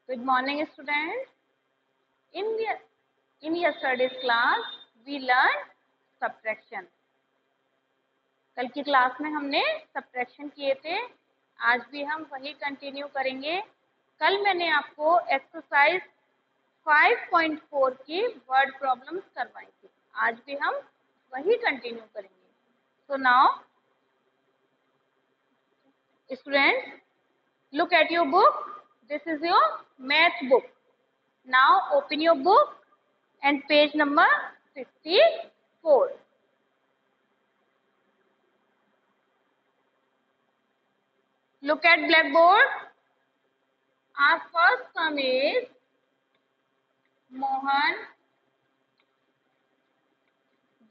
Good morning, students. In yesterday's class, we learned subtraction. कल की class में हमने सब्ट्रैक्शन किए थे. आज भी हम वही कंटिन्यू करेंगे. कल मैंने आपको एक्सरसाइज 5.4 की वर्ड प्रॉब्लम्स करवाई थी. आज भी हम वही कंटिन्यू करेंगे. So now, students, look at your book. This is your math book. Now open your book and page number 64. Look at blackboard. Our first sum is Mohan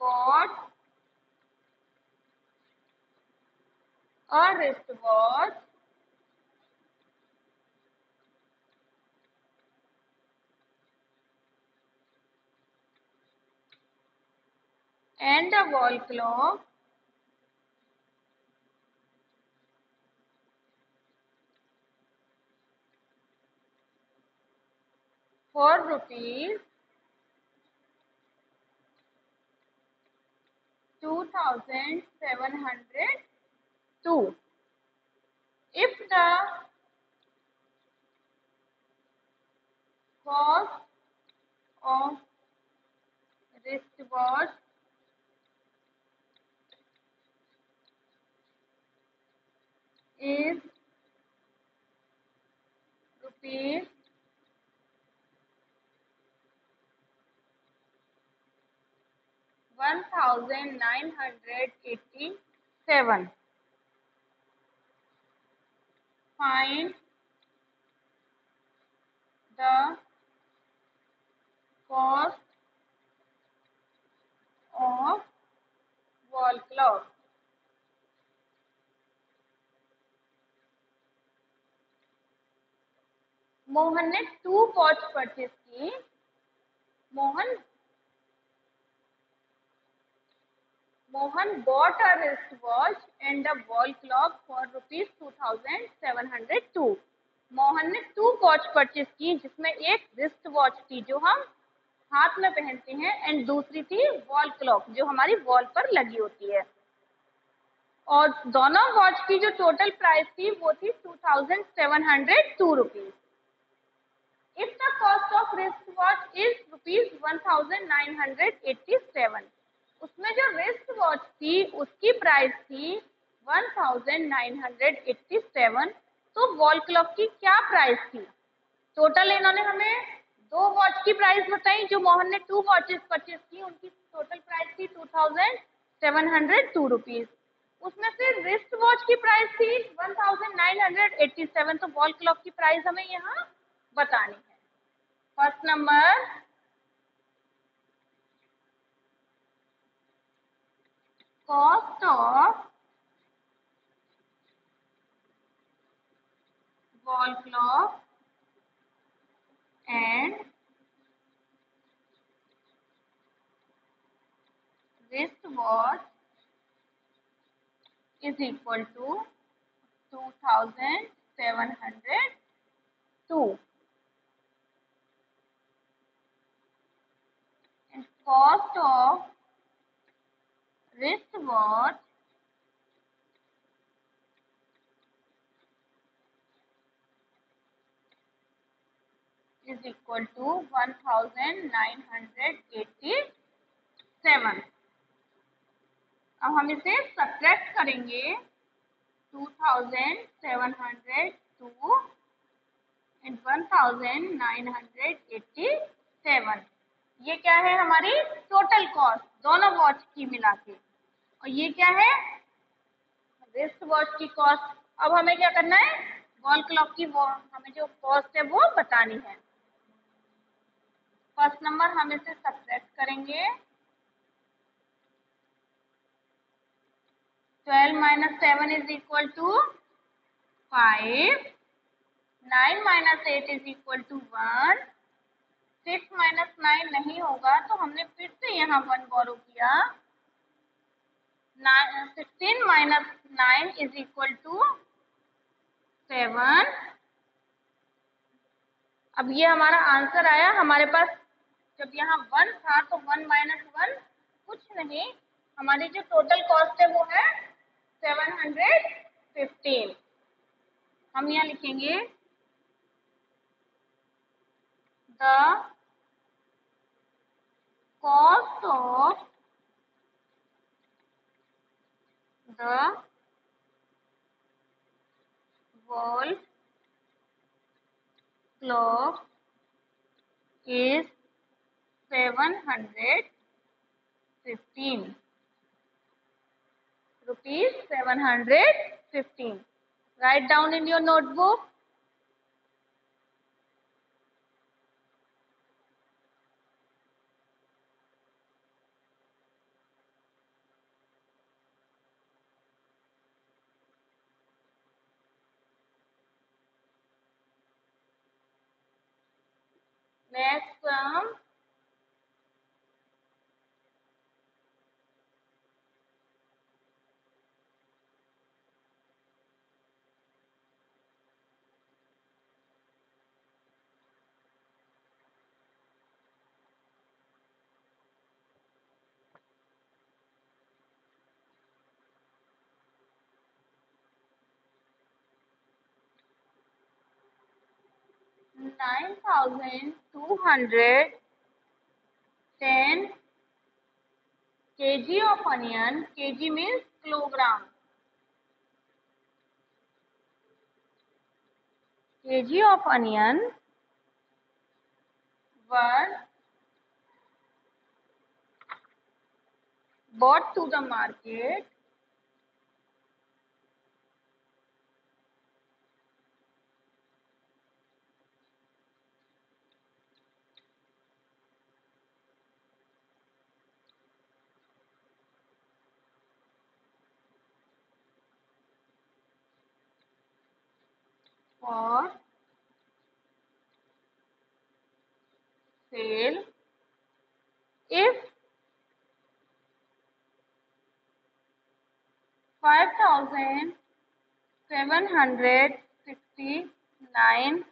bought a wristwatch and a wall clock for rupees 2,702. If the cost of wristwatch is rupees 1,987, find the cost of wall clock. Mohan ने 2 watch purchase की. Mohan bought a wristwatch and a wall clock for rupees 2,702. Mohan ने 2 watch purchase की जिसमें एक wrist watch थी जो हम हाथ में पहनते हैं एंड दूसरी थी वॉल क्लॉक जो हमारी वॉल पर लगी होती है. और दोनों वॉच की जो टोटल प्राइस थी वो थी 2,702 rupees. If the cost of wristwatch is rupees 1,987, उसमें जो रिस्ट वॉच थी उसकी प्राइस थी 1,987. तो वॉल क्लॉक की क्या प्राइस थी? टोटल इन्होंने हमें 2 वॉच की प्राइस बताई. जो मोहन ने 2 वॉचेस परचेज की उनकी टोटल प्राइस थी 2,702 रुपीज. उसमें से रिस्ट वॉच की प्राइस थी 1,987. तो वॉल क्लॉक की प्राइस हमें यहाँ बतानी है. First number, cost of wall clock and wristwatch is equal to 2,702 and cost of wristwatch is equal to 1,987. अब हम इसे सब्ट्रैक्ट करेंगे. 2,702 and 1,987. ये क्या है? हमारी टोटल कॉस्ट दोनों वॉच की मिला के. और ये क्या है? रिस्ट वॉच की कॉस्ट. अब हमें क्या करना है? वॉल क्लॉक की हमें जो कॉस्ट है वो बतानी है. फर्स्ट नंबर हम इसे सब्ट्रैक्ट करेंगे. 12 minus 7 is equal to 5. 9 minus 8 is equal to 1. 6 minus 9 नहीं होगा तो हमने फिर से यहाँ 1 बोरो किया. 16 minus 9 is equal to 7. अब ये हमारा आंसर आया हमारे पास। जब यहाँ 1 था तो 1 माइनस 1 कुछ नहीं, हमारी जो टोटल कॉस्ट है वो है 715। हम यहाँ लिखेंगे the cost of the wall clock is 715 rupees 715. Write down in your notebook. Next sum. $9,210 kg of onion. Kg means kilogram. Kg of onion were brought to the market for sale if 5,769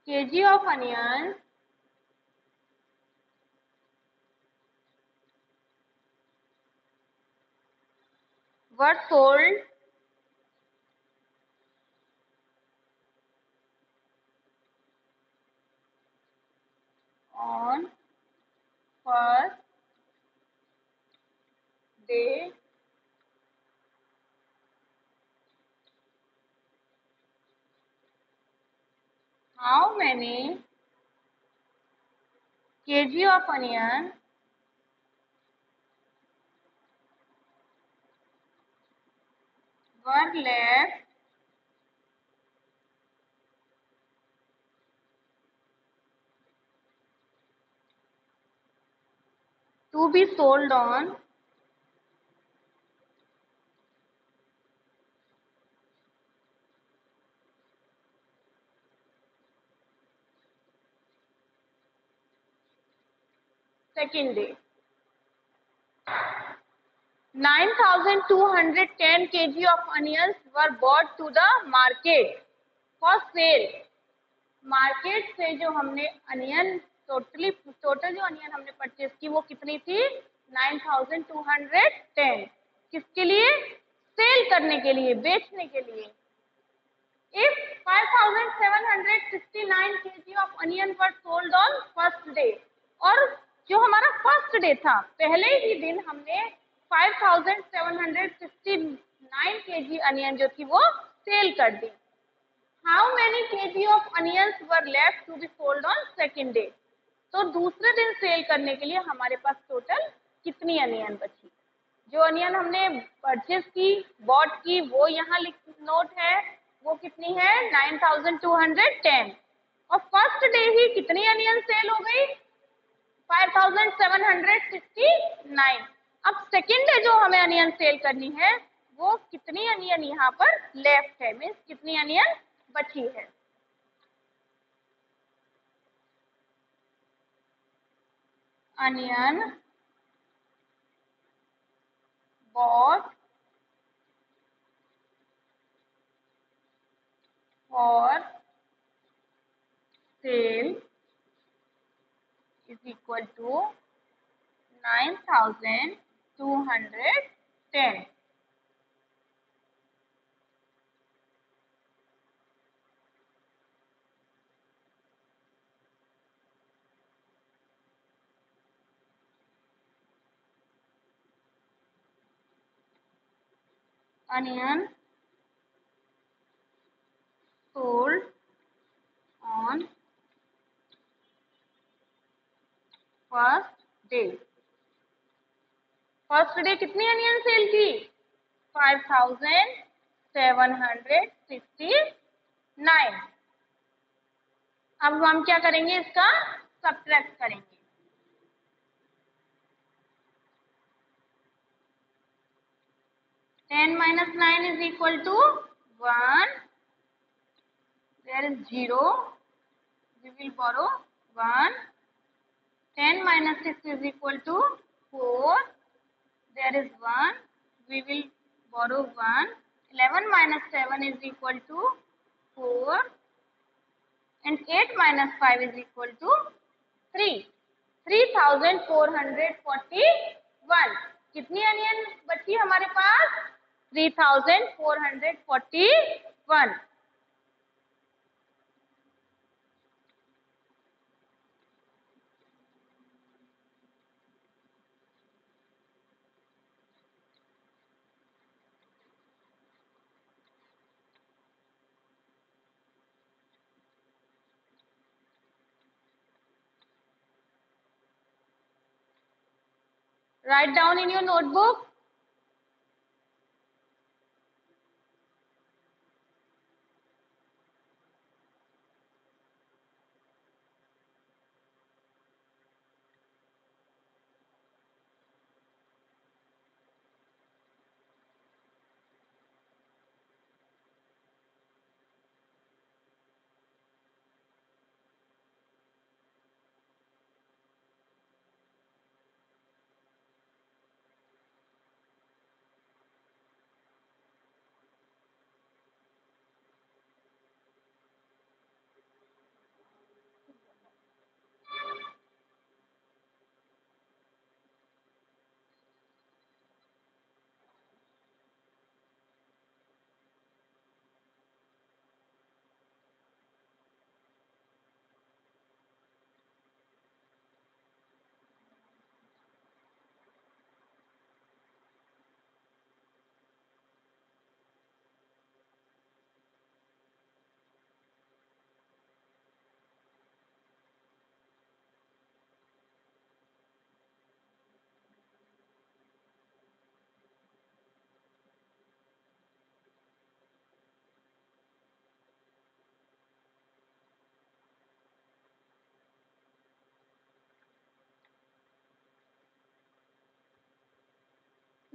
kg of onions were sold on first day how many kg of onion were left to be sold on second day. 9,210 kg of onions were brought to the market for sale. Market से जो हमने onion total जो onion हमने purchase की वो कितनी थी 9,210। किसके लिए? सेल करने के लिए, बेचने के लिए। If 5,769 kg of onion were sold on first day, और जो हमारा फर्स्ट डे था पहले ही दिन हमने 5,769 kg अनियन जो थी वो सेल कर दी। How many kg of onions were left to be sold on second day? तो दूसरे दिन सेल करने के लिए हमारे पास टोटल कितनी अनियन बची? जो अनियन हमने परचेज की, बॉट की, वो यहाँ नोट है, वो कितनी है 9,210। और फर्स्ट डे ही कितनी अनियन सेल हो गई 5,769। अब सेकेंड डे जो हमें अनियन सेल करनी है वो कितनी अनियन यहाँ पर लेफ्ट है, मीन्स कितनी अनियन बची है। Onion bought for sale equal to 9210. Onion sold on first day. First day कितनी अनियन सेल की? 5769. अब हम क्या करेंगे, इसका सब्ट्रैक्ट करेंगे. 10 minus 9 is equal to 1. There is 0. We will borrow 1. 10 minus 6 is equal to 4. There is 1. We will borrow 1. 11 minus 7 is equal to 4. And 8 minus 5 is equal to 3. 3441. कितनी onion बची हमारे पास? 3441. Write down in your notebook.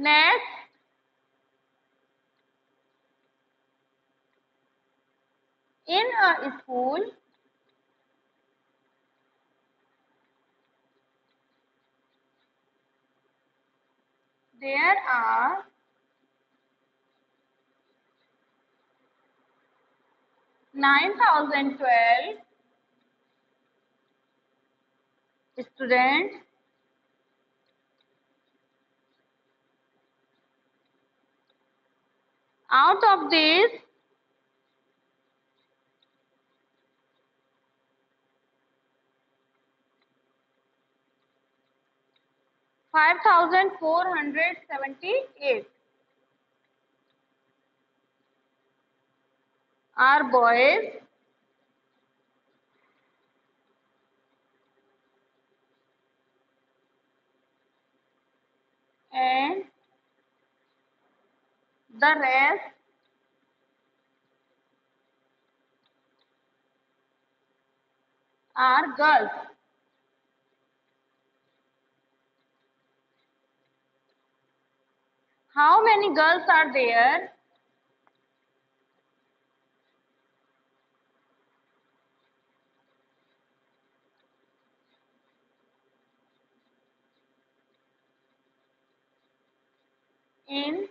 Next, in a school, there are 9012 students. Out of these, 5478 are boys and the rest are girls. How many girls are there? In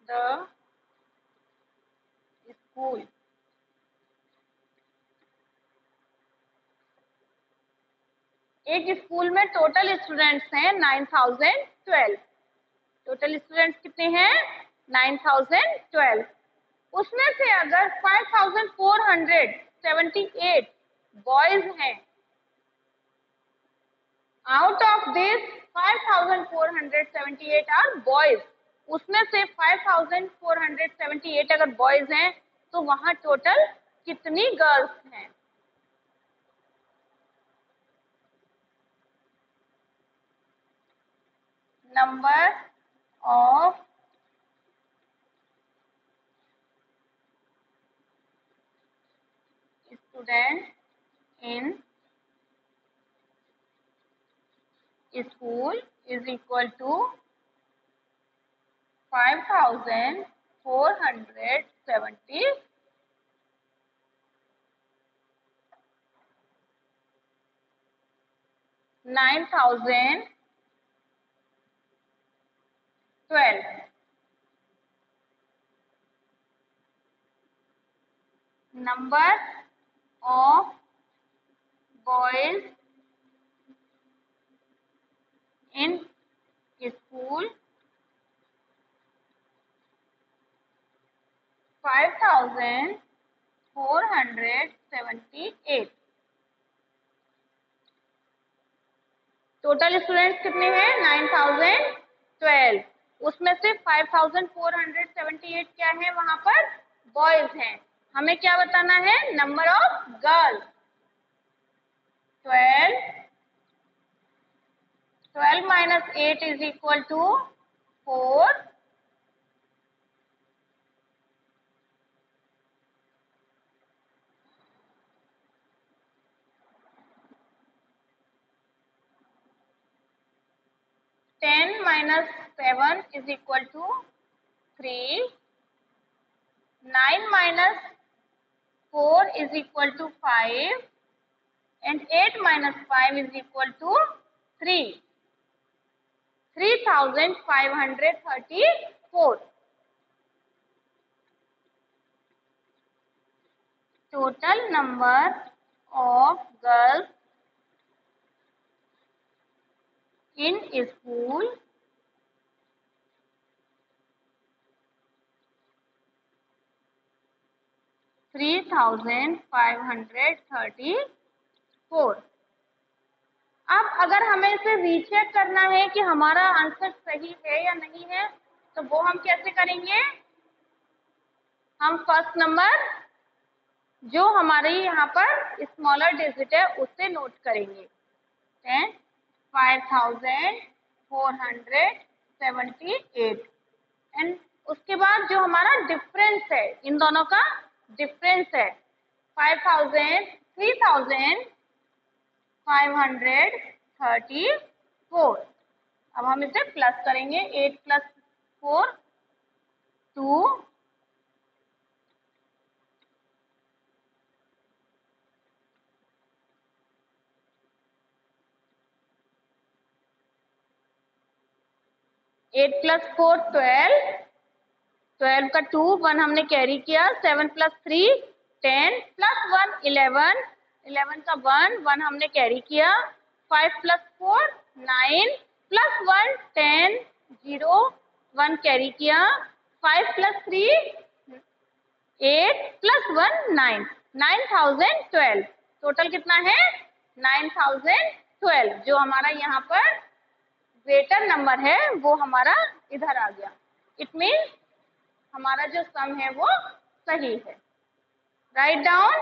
the school? एक school में total students हैं 9012। Total students कितने हैं? 9012। उसमें से अगर 5478 boys हैं, out of this 5478 are boys, उसमें से 5478 अगर बॉयज हैं तो वहां टोटल कितनी गर्ल्स हैं? Number of student in school is equal to 5470 9012। Number of boys in school 5478। Total students कितने हैं? 9012। उसमें से 5478 क्या है? वहां पर बॉयज हैं। हमें क्या बताना है? Number of girls. 12 minus 8 is equal to 4। 10 minus 7 is equal to 3. 9 minus 4 is equal to 5. And 8 minus 5 is equal to 3. 3534. Total number of girls in school three thousand 534। अब अगर हमें इसे रीचेक करना है कि हमारा आंसर सही है या नहीं है, तो वो हम कैसे करेंगे? हम फर्स्ट नंबर जो हमारे यहाँ पर स्मॉलर डिजिट है उससे नोट करेंगे। 5478 एंड उसके बाद जो हमारा डिफरेंस है, इन दोनों का डिफरेंस है 3534। अब हम इसे प्लस करेंगे। 8 प्लस 4 2। 8 प्लस 4 12। 12 का 2 1 हमने कैरी किया। 7 प्लस 3 10 प्लस 1 11। 11 का 1 1 हमने कैरी किया। 5 प्लस 4 9 प्लस 1 10 0 1 कैरी किया। 5 प्लस 3 8 प्लस 1 9 9012। टोटल कितना है? 9012। जो हमारा यहाँ पर ग्रेटर नंबर है वो हमारा इधर आ गया। इट मीन्स हमारा जो सम है वो सही है। Write down.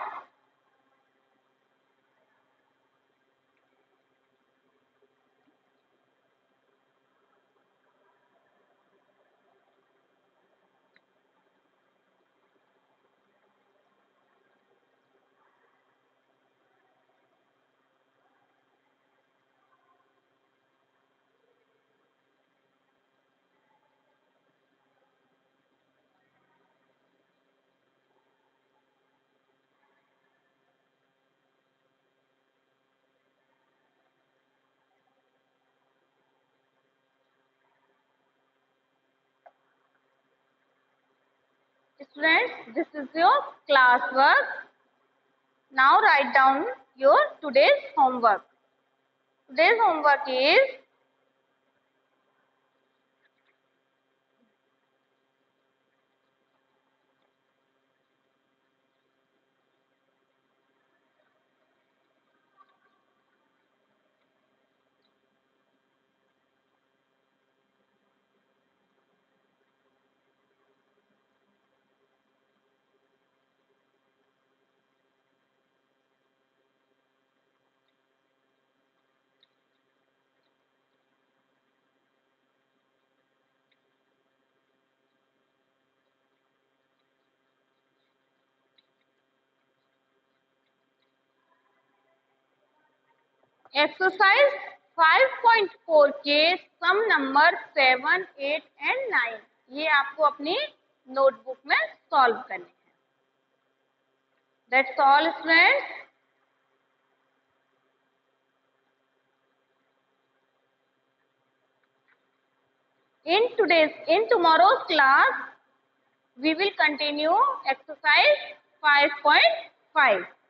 Students, this is your class work. Now write down your today's homework. Today's homework is exercise 5.4 के सम नंबर 7, 8 एंड 9 ये आपको अपनी नोटबुक में सॉल्व करने हैं. That's all students. In tomorrow's class we will continue exercise 5.5.